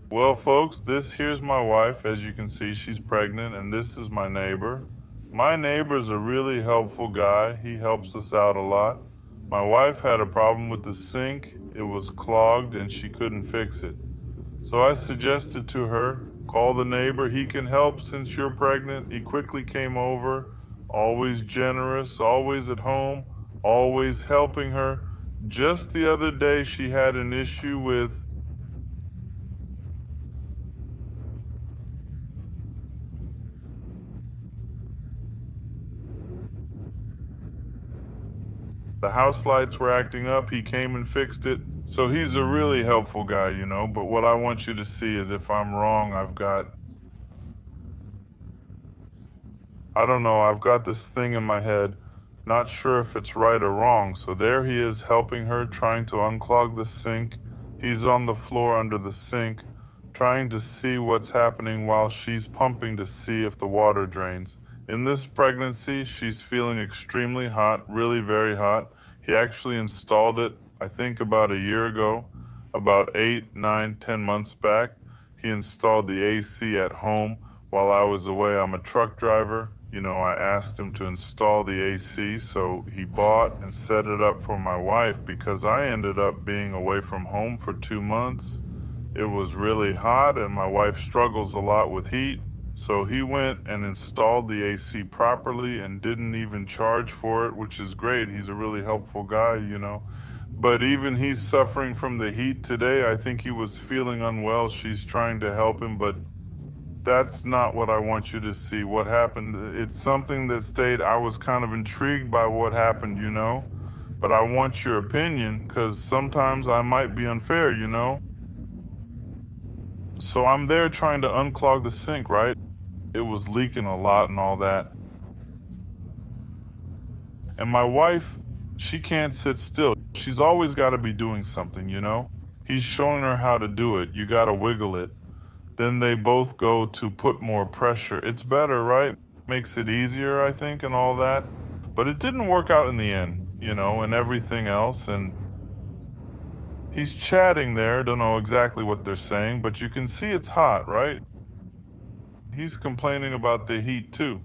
Well, folks, this here's my wife. As you can see, she's pregnant, and this is my neighbor. My neighbor's a really helpful guy. He helps us out a lot. My wife had a problem with the sink. It was clogged and she couldn't fix it. So I suggested to her, call the neighbor. He can help since you're pregnant. He quickly came over, always generous, always at home, always helping her. Just the other day, she had an issue with the house lights were acting up. He came and fixed it. So he's a really helpful guy, you know. But what I want you to see is if I'm wrong, I don't know, I've got this thing in my head, not sure if it's right or wrong. So there he is helping her, trying to unclog the sink. He's on the floor under the sink, trying to see what's happening while she's pumping to see if the water drains. In this pregnancy, she's feeling extremely hot, really very hot. He actually installed it, I think, about a year ago, about 8, 9, 10 months back. He installed the AC at home while I was away. I'm a truck driver. You know, I asked him to install the AC, so he bought and set it up for my wife because I ended up being away from home for 2 months. It was really hot, and my wife struggles a lot with heat. So he went and installed the AC properly and didn't even charge for it, which is great. He's a really helpful guy, you know. But even he's suffering from the heat today. I think he was feeling unwell. She's trying to help him, but that's not what I want you to see. What happened, it's something that stayed. I was kind of intrigued by what happened, you know, but I want your opinion because sometimes I might be unfair, you know. So I'm there trying to unclog the sink, right? It was leaking a lot and all that. And my wife, she can't sit still. She's always got to be doing something, you know. He's showing her how to do it. You got to wiggle it. Then they both go to put more pressure. It's better, right? Makes it easier, I think, and all that. But it didn't work out in the end, you know, and everything else. And he's chatting there, don't know exactly what they're saying, but you can see it's hot, right? He's complaining about the heat too.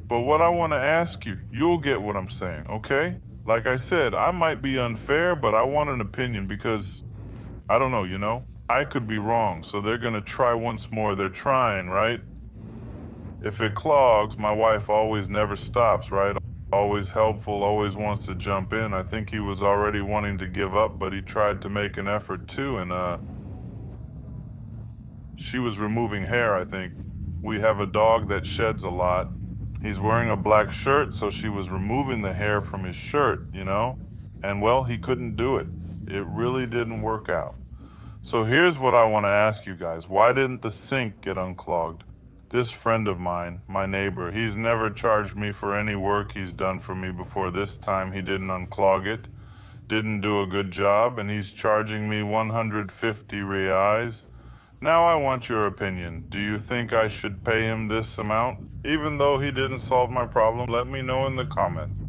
But what I want to ask you, you'll get what I'm saying, okay? Like I said, I might be unfair, but I want an opinion because I don't know, you know? I could be wrong, so they're gonna try once more. They're trying, right? If it clogs, my wife always never stops, right? Always helpful, always wants to jump in. I think he was already wanting to give up, but he tried to make an effort too, and she was removing hair, I think. We have a dog that sheds a lot. He's wearing a black shirt, so she was removing the hair from his shirt, you know? And well, he couldn't do it. It really didn't work out. So here's what I want to ask you guys. Why didn't the sink get unclogged? This friend of mine, my neighbor, he's never charged me for any work he's done for me before. This time he didn't unclog it, didn't do a good job, and he's charging me 150 reais. Now I want your opinion. Do you think I should pay him this amount? Even though he didn't solve my problem, let me know in the comments.